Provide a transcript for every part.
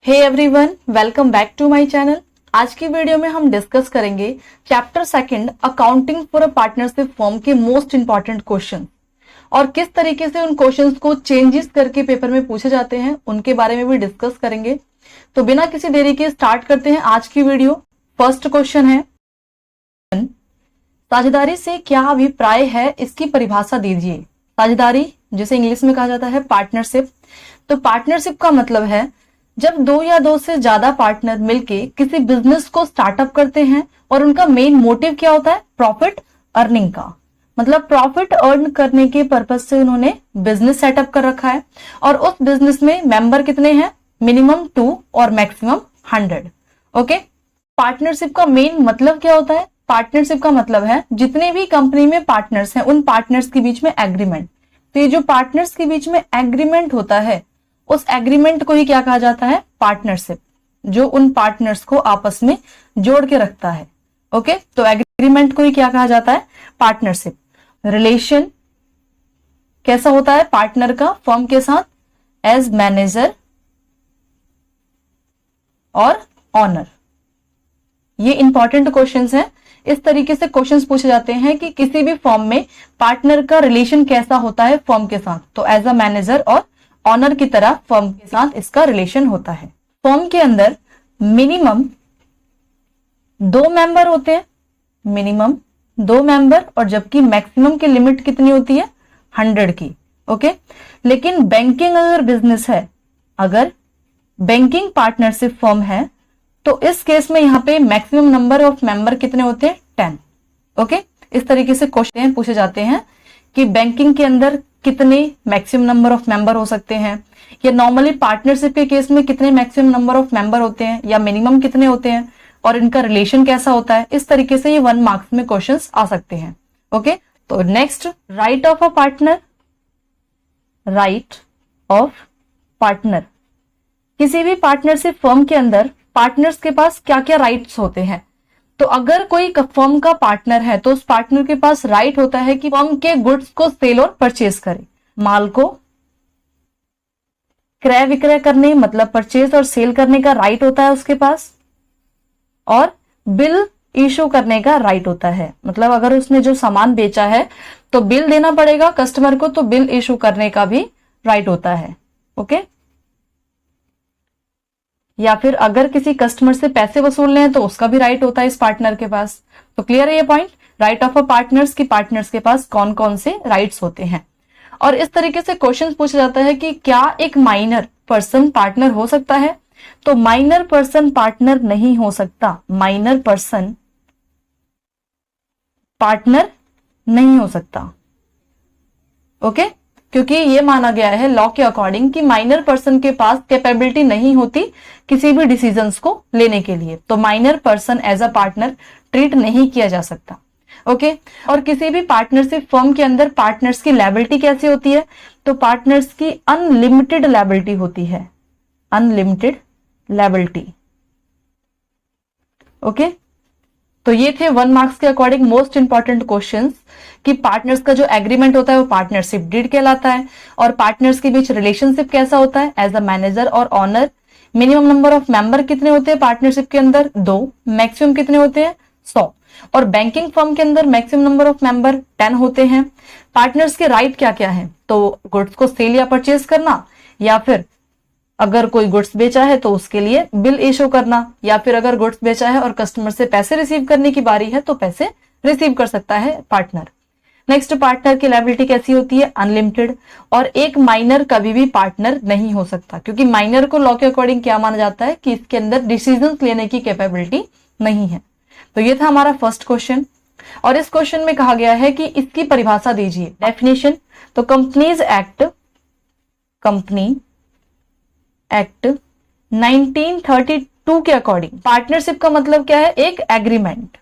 Hey everyone, welcome back to my channel. आज की video में हम डिस्कस करेंगे chapter second accounting for a partnership firm के मोस्ट इंपॉर्टेंट क्वेश्चन और किस तरीके से उन क्वेश्चंस को चेंजेस करके पेपर में पूछे जाते हैं उनके बारे में भी डिस्कस करेंगे। तो बिना किसी देरी के स्टार्ट करते हैं आज की वीडियो। फर्स्ट क्वेश्चन है, साझेदारी से क्या अभिप्राय है, इसकी परिभाषा दीजिए। साझेदारी जिसे इंग्लिश में कहा जाता है पार्टनरशिप। तो पार्टनरशिप का मतलब है जब दो या दो से ज्यादा पार्टनर मिलके किसी बिजनेस को स्टार्टअप करते हैं और उनका मेन मोटिव क्या होता है, प्रॉफिट अर्निंग का। मतलब प्रॉफिट अर्न करने के पर्पज से उन्होंने बिजनेस सेटअप कर रखा है और उस बिजनेस में मेंबर कितने हैं, मिनिमम 2 और मैक्सिमम 100। ओके, पार्टनरशिप का मेन मतलब क्या होता है? पार्टनरशिप का मतलब है जितने भी कंपनी में पार्टनर्स हैं उन पार्टनर्स के बीच में एग्रीमेंट। तो ये जो पार्टनर्स के बीच में एग्रीमेंट होता है उस एग्रीमेंट को ही क्या कहा जाता है, पार्टनरशिप, जो उन पार्टनर्स को आपस में जोड़ के रखता है। ओके, तो एग्रीमेंट को ही क्या कहा जाता है, पार्टनरशिप। रिलेशन कैसा होता है पार्टनर का फर्म के साथ, एज मैनेजर और ऑनर। ये इंपॉर्टेंट क्वेश्चंस हैं। इस तरीके से क्वेश्चंस पूछे जाते हैं कि किसी भी फर्म में पार्टनर का रिलेशन कैसा होता है फर्म के साथ। तो एज अ मैनेजर और ऑनर की तरह फर्म के साथ इसका रिलेशन होता है। फर्म के अंदर मिनिमम 2 मेंबर होते हैं, मिनिमम 2 मेंबर, और जबकि मैक्सिमम की लिमिट कितनी होती है, 100 की। ओके, लेकिन बैंकिंग अगर बिजनेस है, अगर बैंकिंग पार्टनरशिप फर्म है तो इस केस में यहाँ पे मैक्सिमम नंबर ऑफ मेंबर कितने होते हैं, 10। ओके, इस तरीके से क्वेश्चन पूछे जाते हैं कि बैंकिंग के अंदर कितने मैक्सिमम नंबर ऑफ मेंबर हो सकते हैं, या नॉर्मली पार्टनरशिप के केस में कितने मैक्सिमम नंबर ऑफ मेंबर होते हैं, या मिनिमम कितने होते हैं, और इनका रिलेशन कैसा होता है। इस तरीके से ये 1 मार्क्स में क्वेश्चंस आ सकते हैं। ओके, तो next, right of a partner. Right of partner, किसी भी पार्टनरशिप फर्म के अंदर पार्टनर्स के पास क्या क्या राइट्स होते हैं। तो अगर कोई फर्म का पार्टनर है तो उस पार्टनर के पास राइट होता है कि फर्म के गुड्स को सेल और परचेज करे, माल को क्रय विक्रय करने, मतलब परचेज और सेल करने का राइट होता है उसके पास, और बिल इशू करने का राइट होता है। मतलब अगर उसने जो सामान बेचा है तो बिल देना पड़ेगा कस्टमर को, तो बिल इशू करने का भी राइट होता है। ओके, या फिर अगर किसी कस्टमर से पैसे वसूलने हैं तो उसका भी राइट होता है इस पार्टनर के पास। तो क्लियर है ये point, right of a partners की पार्टनर्स के पास कौन कौन से राइट्स होते हैं। और इस तरीके से क्वेश्चन पूछा जाता है कि क्या एक माइनर पर्सन पार्टनर हो सकता है। तो माइनर पर्सन पार्टनर नहीं हो सकता, माइनर पर्सन पार्टनर नहीं हो सकता। ओके, क्योंकि ये माना गया है लॉ के अकॉर्डिंग कि माइनर पर्सन के पास कैपेबिलिटी नहीं होती किसी भी डिसीजंस को लेने के लिए। तो minor person as a partner treat नहीं किया जा सकता। ओके, और किसी भी पार्टनरशिप फर्म के अंदर पार्टनर्स की लायबिलिटी कैसी होती है, तो पार्टनर्स की अनलिमिटेड लायबिलिटी होती है, अनलिमिटेड लायबिलिटी। ओके, तो ये थे 1 मार्क्स के अकॉर्डिंग मोस्ट इंपॉर्टेंट क्वेश्चंस कि पार्टनर्स का जो एग्रीमेंट होता है वो पार्टनरशिप डीड कहलाता है, और पार्टनर्स के बीच रिलेशनशिप कैसा होता है, एज अ मैनेजर और owner. Minimum number of member कितने होते हैं पार्टनरशिप के अंदर, 2, मैक्सिमम कितने होते हैं, 100। और बैंकिंग फर्म के अंदर मैक्सिमम नंबर ऑफ मेंबर 10 होते हैं। पार्टनर्स के राइट क्या क्या है, तो गुड्स को सेल या परचेज करना, या फिर अगर कोई गुड्स बेचा है तो उसके लिए बिल इशू करना, या फिर अगर गुड्स बेचा है और कस्टमर से पैसे रिसीव करने की बारी है तो पैसे रिसीव कर सकता है पार्टनर। नेक्स्ट, पार्टनर की लायबिलिटी कैसी होती है, अनलिमिटेड। और एक माइनर कभी भी पार्टनर नहीं हो सकता, क्योंकि माइनर को लॉ के अकॉर्डिंग क्या माना जाता है कि इसके अंदर डिसीजंस लेने की कैपेबिलिटी नहीं है। तो ये था हमारा फर्स्ट क्वेश्चन, और इस क्वेश्चन में कहा गया है कि इसकी परिभाषा दीजिए, डेफिनेशन। तो कंपनीज एक्ट, कंपनी एक्ट 1932 के अकॉर्डिंग पार्टनरशिप का मतलब क्या है, एक एग्रीमेंट।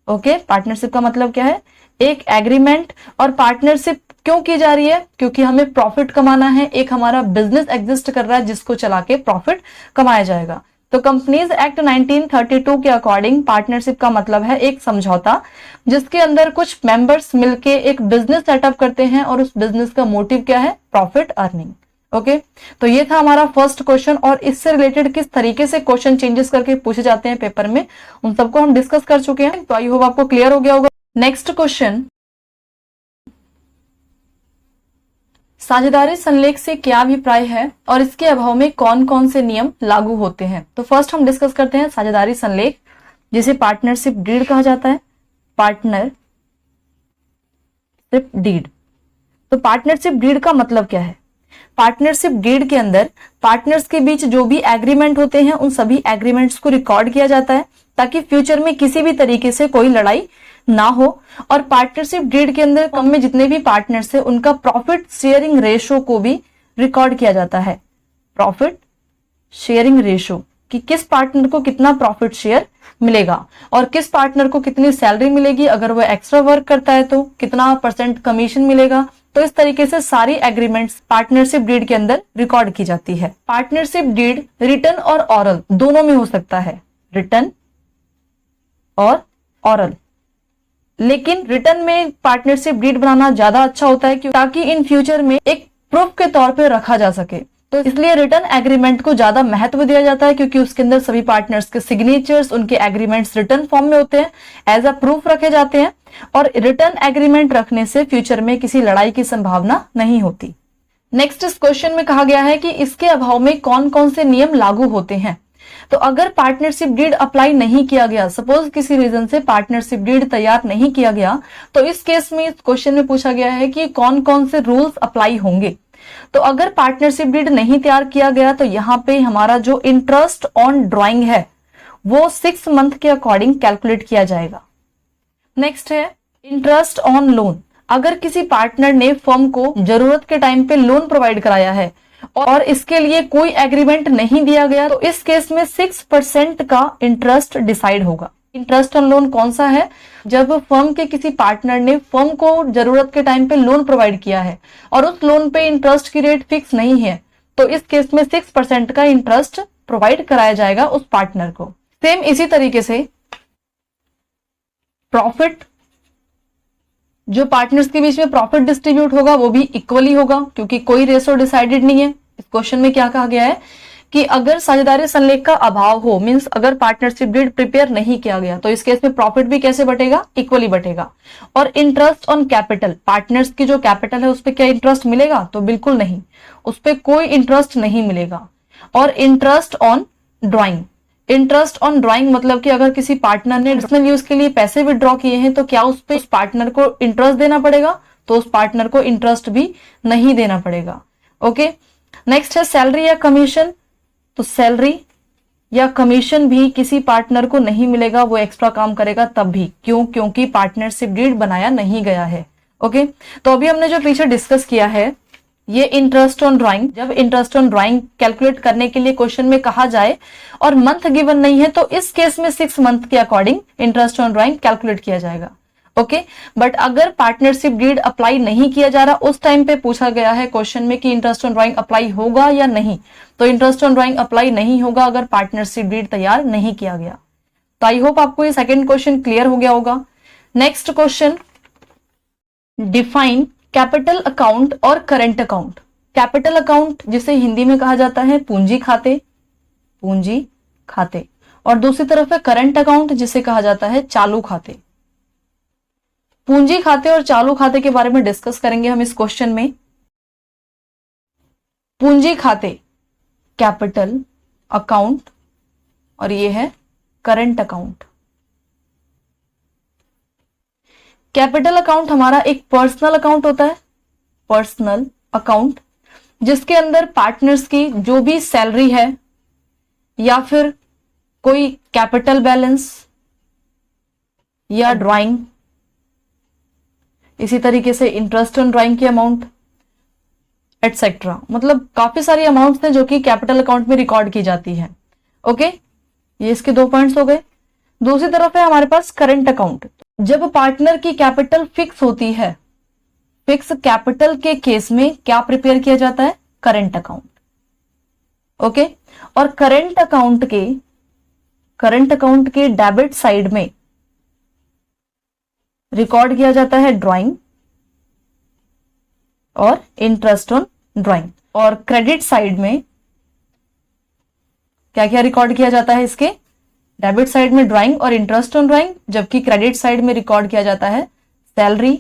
ओके, पार्टनरशिप का मतलब क्या है, एक एग्रीमेंट। और पार्टनरशिप क्यों की जा रही है, क्योंकि हमें प्रॉफिट कमाना है, एक हमारा बिजनेस एग्जिस्ट कर रहा है जिसको चला के प्रॉफिट कमाया जाएगा। तो कंपनीज एक्ट 1932 के अकॉर्डिंग पार्टनरशिप का मतलब है एक समझौता जिसके अंदर कुछ मेंबर्स मिलके एक बिजनेस सेटअप करते हैं और उस बिजनेस का मोटिव क्या है, प्रॉफिट अर्निंग। ओके तो ये था हमारा फर्स्ट क्वेश्चन, और इससे रिलेटेड किस तरीके से क्वेश्चन चेंजेस करके पूछे जाते हैं पेपर में, उन सबको हम डिस्कस कर चुके हैं। तो आई होप आपको क्लियर हो गया होगा। नेक्स्ट क्वेश्चन, साझेदारी संलेख से क्या अभिप्राय है और इसके अभाव में कौन कौन से नियम लागू होते हैं। तो फर्स्ट हम डिस्कस करते हैं साझेदारी संलेख, जिसे पार्टनरशिप डीड कहा जाता है। पार्टनरशिप डीड, तो पार्टनरशिप डीड का मतलब क्या है? पार्टनरशिप डीड के अंदर पार्टनर्स के बीच जो भी एग्रीमेंट होते हैं उन सभी एग्रीमेंट्स को रिकॉर्ड किया जाता है, ताकि फ्यूचर में किसी भी तरीके से कोई लड़ाई ना हो। और पार्टनरशिप डीड के अंदर फर्म में जितने भी पार्टनर्स है उनका प्रॉफिट शेयरिंग रेशो को भी रिकॉर्ड किया जाता है। प्रॉफिट शेयरिंग रेशो, कि किस पार्टनर को कितना प्रॉफिट शेयर मिलेगा और किस पार्टनर को कितनी सैलरी मिलेगी, अगर वो एक्स्ट्रा वर्क करता है तो कितना % कमीशन मिलेगा। तो इस तरीके से सारी एग्रीमेंट्स पार्टनरशिप डीड के अंदर रिकॉर्ड की जाती है। पार्टनरशिप डीड रिटन और ऑरल दोनों में हो सकता है, रिटन और ऑरल, लेकिन रिटन में पार्टनरशिप डीड बनाना ज्यादा अच्छा होता है, ताकि इन फ्यूचर में एक प्रूफ के तौर पे रखा जा सके। तो इसलिए रिटन एग्रीमेंट को ज्यादा महत्व दिया जाता है, क्योंकि उसके अंदर सभी पार्टनर्स के सिग्नेचर्स, उनके एग्रीमेंट्स रिटन फॉर्म में होते हैं, एज अ प्रूफ रखे जाते हैं। और रिटन एग्रीमेंट रखने से फ्यूचर में किसी लड़ाई की संभावना नहीं होती। नेक्स्ट इस क्वेश्चन में कहा गया है कि इसके अभाव में कौन कौन से नियम लागू होते हैं। तो अगर पार्टनरशिप डीड अप्लाई नहीं किया गया, सपोज किसी रीजन से पार्टनरशिप डीड तैयार नहीं किया गया, तो इस केस में इस क्वेश्चन में पूछा गया है कि कौन कौन से रूल्स अप्लाई होंगे। तो अगर पार्टनरशिप डीड नहीं तैयार किया गया तो यहाँ पे हमारा जो इंटरेस्ट ऑन ड्राइंग है वो 6 मंथ के अकॉर्डिंग कैलकुलेट किया जाएगा। नेक्स्ट है इंटरेस्ट ऑन लोन। अगर किसी पार्टनर ने फर्म को जरूरत के टाइम पे लोन प्रोवाइड कराया है और इसके लिए कोई एग्रीमेंट नहीं दिया गया, तो इस केस में 6% का इंटरेस्ट डिसाइड होगा। इंटरेस्ट ऑन लोन कौन सा है? जब फर्म के किसी पार्टनर ने फर्म को जरूरत के टाइम पे लोन प्रोवाइड किया है और उस लोन पे इंटरेस्ट की रेट फिक्स नहीं है, तो इस केस में 6% का इंटरेस्ट प्रोवाइड कराया जाएगा उस पार्टनर को। सेम इसी तरीके से प्रॉफिट, जो पार्टनर्स के बीच में प्रॉफिट डिस्ट्रीब्यूट होगा वो भी इक्वली होगा, क्योंकि कोई रेशो डिसाइडेड नहीं है। इस क्वेश्चन में क्या कहा गया है कि अगर साझेदारी संलेख का अभाव हो, मींस अगर पार्टनरशिप डीड प्रिपेयर नहीं किया गया, तो इस केस में प्रॉफिट भी कैसे बटेगा? इक्वली बटेगा। और इंटरेस्ट ऑन कैपिटल, पार्टनर्स की जो कैपिटल है उस पर क्या इंटरेस्ट मिलेगा? तो बिल्कुल नहीं, उस पर कोई इंटरेस्ट नहीं मिलेगा। और interest on drawing, interest on drawing मतलब कि अगर किसी पार्टनर ने पर्सनल यूज के लिए पैसे विड्रॉ किए हैं तो क्या उस पे उस पार्टनर को इंटरेस्ट देना पड़ेगा? तो उस पार्टनर को इंटरेस्ट भी नहीं देना पड़ेगा। ओके, नेक्स्ट है सैलरी या कमीशन। तो सैलरी या कमीशन भी किसी पार्टनर को नहीं मिलेगा, वो एक्स्ट्रा काम करेगा तब भी। क्यों? क्योंकि पार्टनरशिप डीड बनाया नहीं गया है। ओके, तो अभी हमने जो पीछे डिस्कस किया है ये इंटरेस्ट ऑन ड्राइंग, जब इंटरेस्ट ऑन ड्राइंग कैलकुलेट करने के लिए क्वेश्चन में कहा जाए और मंथ गिवन नहीं है, तो इस केस में 6 मंथ के according interest on drawing calculate किया जाएगा। ओके, बट अगर पार्टनरशिप डीड अप्लाई नहीं किया जा रहा, उस टाइम पे पूछा गया है क्वेश्चन में कि इंटरेस्ट ऑन ड्राइंग अप्लाई होगा या नहीं, तो इंटरेस्ट ऑन ड्राइंग अप्लाई नहीं होगा अगर पार्टनरशिप डीड तैयार नहीं किया गया। तो आई होप आपको ये सेकंड क्वेश्चन क्लियर हो गया होगा। Next question, define capital account और करंट अकाउंट। कैपिटल अकाउंट जिसे हिंदी में कहा जाता है पूंजी खाते, पूंजी खाते, और दूसरी तरफ है करंट अकाउंट जिसे कहा जाता है चालू खाते। पूंजी खाते और चालू खाते के बारे में डिस्कस करेंगे हम इस क्वेश्चन में। पूंजी खाते कैपिटल अकाउंट और ये है करंट अकाउंट। कैपिटल अकाउंट हमारा एक पर्सनल अकाउंट होता है, पर्सनल अकाउंट, जिसके अंदर पार्टनर्स की जो भी सैलरी है या फिर कोई कैपिटल बैलेंस या ड्राइंग, इसी तरीके से इंटरेस्ट ऑन ड्राइंग की अमाउंट एटसेट्रा, मतलब काफी सारी अमाउंट्स हैं जो कि कैपिटल अकाउंट में रिकॉर्ड की जाती है। ओके, ये इसके 2 पॉइंट्स हो गए। दूसरी तरफ है हमारे पास करंट अकाउंट। जब पार्टनर की कैपिटल फिक्स होती है, फिक्स कैपिटल के केस में क्या प्रिपेयर किया जाता है? Current account. ओके, और करंट अकाउंट के डेबिट साइड में रिकॉर्ड किया जाता है ड्राइंग और इंटरेस्ट ऑन ड्राइंग। और क्रेडिट साइड में क्या क्या रिकॉर्ड किया जाता है इसके? डेबिट साइड में ड्राइंग और इंटरेस्ट ऑन ड्राइंग, जबकि क्रेडिट साइड में रिकॉर्ड किया जाता है सैलरी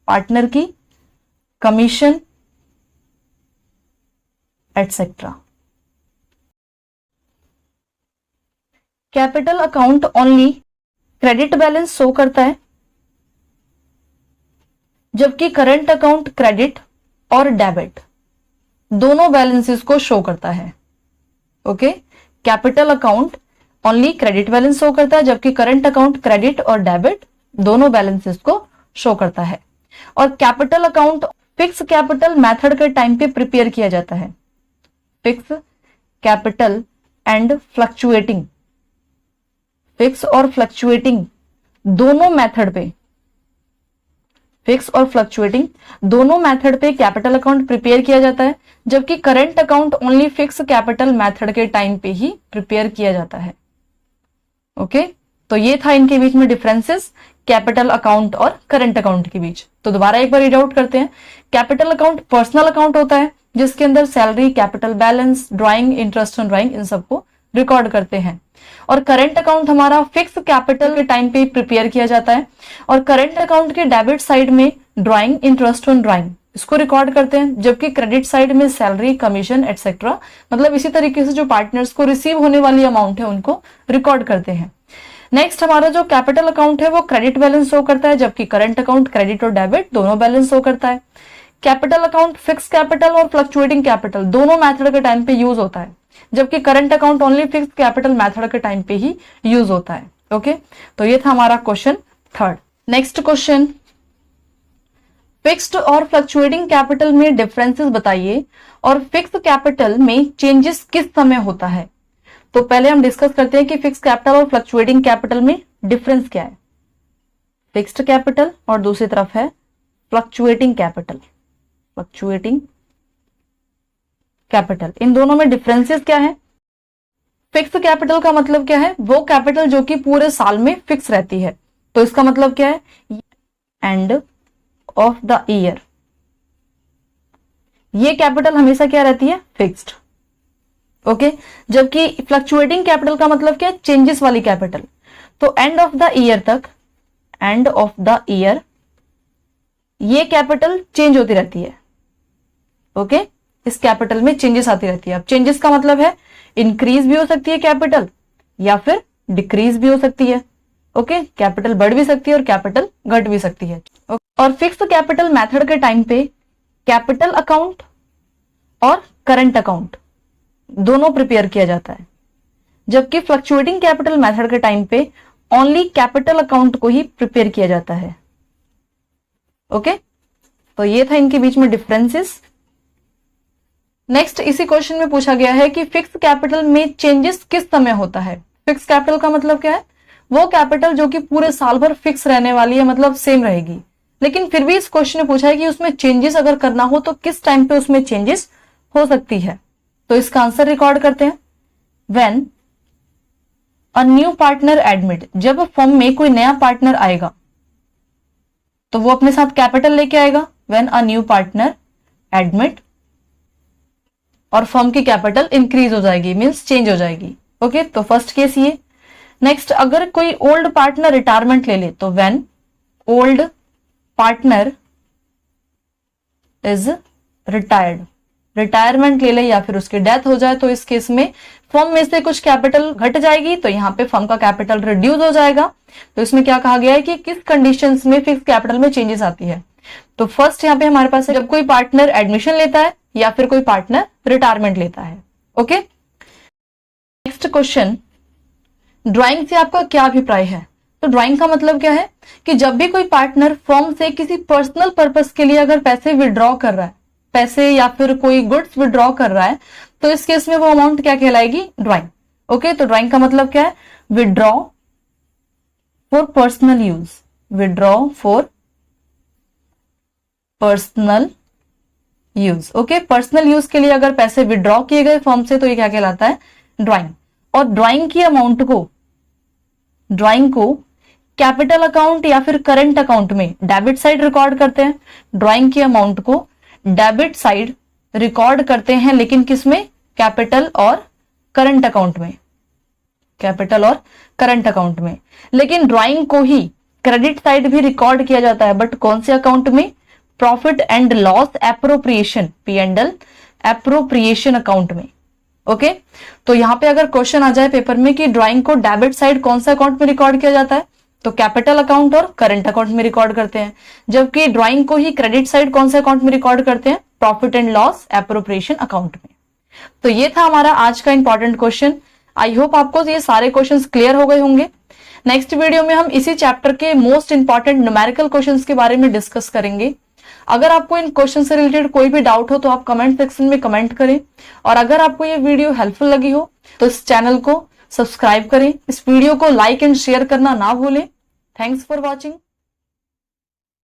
पार्टनर की, commission etcetera. Capital account only credit balance show करता है, जबकि करंट अकाउंट क्रेडिट और डेबिट दोनों बैलेंसेस को शो करता है। Okay, capital account only credit balance show करता है, जबकि करंट अकाउंट क्रेडिट और डेबिट दोनों बैलेंसेस को शो करता है। और capital account fix capital method के टाइम पे प्रिपेयर किया जाता है। Fix capital and fluctuating, fix और फ्लक्चुएटिंग दोनों मेथड पे, फिक्स और फ्लक्चुएटिंग दोनों मेथड पे कैपिटल अकाउंट प्रिपेयर किया जाता है, जबकि current account only fix capital method के टाइम पे ही प्रिपेयर किया जाता है। ओके, तो ये था इनके बीच में डिफरेंसेस कैपिटल अकाउंट और करंट अकाउंट के बीच। तो दोबारा एक बार रीड आउट करते हैं। कैपिटल अकाउंट पर्सनल अकाउंट होता है, जिसके अंदर salary, capital balance, drawing, interest on drawing इन सबको रिकॉर्ड करते हैं। और करंट अकाउंट हमारा फिक्स कैपिटल के टाइम पे प्रिपेयर किया जाता है, और करंट अकाउंट के डेबिट साइड में ड्राइंग, इंटरेस्ट ऑन ड्राइंग इसको रिकॉर्ड करते हैं, जबकि क्रेडिट साइड में सैलरी, कमीशन एटसेट्रा, मतलब इसी तरीके से जो पार्टनर्स को रिसीव होने वाली अमाउंट है उनको रिकॉर्ड करते हैं। नेक्स्ट हमारा जो कैपिटल अकाउंट है वो क्रेडिट बैलेंस शो करता है, जबकि करंट अकाउंट क्रेडिट और डेबिट दोनों बैलेंस शो करता है। कैपिटल अकाउंट फिक्स कैपिटल और फ्लक्चुएटिंग कैपिटल दोनों मेथड के टाइम पे यूज होता है, जबकि current account only fix capital method के टाइम पे ही यूज होता है। ओके, तो ये था हमारा question third. Next question, fixed और फ्लक्चुएटिंग कैपिटल में डिफरेंसेस बताइए और फिक्स कैपिटल में चेंजेस किस समय होता है। तो पहले हम डिस्कस करते हैं कि फिक्स कैपिटल और फ्लक्चुएटिंग कैपिटल में डिफरेंस क्या है। फिक्स्ड कैपिटल और दूसरी तरफ है फ्लक्चुएटिंग कैपिटल। फ्लक्चुएटिंग कैपिटल, इन दोनों में डिफरेंसेस क्या है? फिक्स कैपिटल का मतलब क्या है? वो कैपिटल जो कि पूरे साल में फिक्स रहती है। तो इसका मतलब क्या है? एंड ऑफ द ईयर ये कैपिटल हमेशा क्या रहती है? फिक्स्ड। ओके, जबकि फ्लक्चुएटिंग कैपिटल का मतलब क्या है? चेंजेस वाली कैपिटल। तो एंड ऑफ द ईयर तक, एंड ऑफ द ईयर ये कैपिटल चेंज होती रहती है। ओके, इस कैपिटल में चेंजेस आती रहती है। अब चेंजेस का मतलब है इंक्रीज भी हो सकती है कैपिटल या फिर डिक्रीज भी हो सकती है। ओके, कैपिटल बढ़ भी सकती है और कैपिटल घट भी सकती है। और फिक्स कैपिटल मेथड के टाइम पे कैपिटल अकाउंट और करंट अकाउंट दोनों प्रिपेयर किया जाता है, जबकि फ्लक्चुएटिंग कैपिटल मेथड के टाइम पे ओनली कैपिटल अकाउंट को ही प्रिपेयर किया जाता है। ओके, तो ये था इनके बीच में डिफरेंसेस। नेक्स्ट इसी क्वेश्चन में पूछा गया है कि फिक्स कैपिटल में चेंजेस किस समय होता है। फिक्स कैपिटल का मतलब क्या है? वो कैपिटल जो कि पूरे साल भर फिक्स रहने वाली है, मतलब सेम रहेगी, लेकिन फिर भी इस क्वेश्चन में पूछा है कि उसमें चेंजेस अगर करना हो तो किस टाइम पे उसमें चेंजेस हो सकती है। तो इसका आंसर रिकॉर्ड करते हैं। When a new partner admit, जब फर्म में कोई नया पार्टनर आएगा तो वो अपने साथ कैपिटल लेके आएगा। When a new partner admit, और फर्म की कैपिटल इंक्रीज हो जाएगी, मींस चेंज हो जाएगी। ओके, तो फर्स्ट केस ये। नेक्स्ट, अगर कोई ओल्ड पार्टनर रिटायरमेंट ले ले तो when old partner is retired, retirement ले ले या फिर उसकी डेथ हो जाए तो इस केस में फर्म में से कुछ कैपिटल घट जाएगी, तो यहां पे फर्म का कैपिटल रिड्यूस हो जाएगा। तो इसमें क्या कहा गया है कि किस कंडीशंस में फिक्स कैपिटल में चेंजेस आती है। तो फर्स्ट यहां पे हमारे पास है जब कोई पार्टनर एडमिशन लेता है या फिर कोई पार्टनर रिटायरमेंट लेता है। ओके, नेक्स्ट क्वेश्चन, ड्राइंग से आपका क्या अभिप्राय है। तो ड्राइंग का मतलब क्या है कि जब भी कोई पार्टनर फर्म से किसी पर्सनल पर्पस के लिए अगर पैसे विड्रॉ कर रहा है, पैसे या फिर कोई गुड्स विड्रॉ कर रहा है, तो इस केस में वो अमाउंट क्या कहलाएगी? ड्राइंग। ओके, तो ड्राइंग का मतलब क्या है? Withdraw for personal use, withdraw for personal use. Okay, personal use के लिए अगर पैसे विड्रॉ किए गए फर्म से तो ये क्या कहलाता है? ड्राइंग। और ड्राइंग की अमाउंट को, ड्राइंग को कैपिटल अकाउंट या फिर करंट अकाउंट में डेबिट साइड रिकॉर्ड करते हैं। ड्राइंग की अमाउंट को डेबिट साइड रिकॉर्ड करते हैं, लेकिन किसमें? कैपिटल और करंट अकाउंट में, कैपिटल और करंट अकाउंट में। लेकिन ड्राइंग को ही क्रेडिट साइड भी रिकॉर्ड किया जाता है, बट कौन से अकाउंट में? Profit and loss appropriation, P&L appropriation account में। ओके, तो यहां पे अगर क्वेश्चन आ जाए पेपर में कि ड्राइंग को डेबिट साइड कौन सा अकाउंट में रिकॉर्ड किया जाता है, तो कैपिटल अकाउंट और करंट अकाउंट में रिकॉर्ड करते हैं, जबकि ड्राइंग को ही क्रेडिट साइड कौन से अकाउंट में रिकॉर्ड करते हैं? Profit and loss appropriation account में। तो ये था हमारा आज का इंपॉर्टेंट क्वेश्चन। आई होप आपको ये सारे क्वेश्चंस क्लियर हो गए होंगे। नेक्स्ट वीडियो में हम इसी चैप्टर के मोस्ट इंपॉर्टेंट न्यूमेरिकल क्वेश्चंस के बारे में डिस्कस करेंगे। अगर आपको इन क्वेश्चन से रिलेटेड कोई भी डाउट हो तो आप कमेंट सेक्शन में कमेंट करें, और अगर आपको ये वीडियो हेल्पफुल लगी हो तो इस चैनल को सब्सक्राइब करें, इस वीडियो को लाइक एंड शेयर करना ना भूलें। Thanks for watching.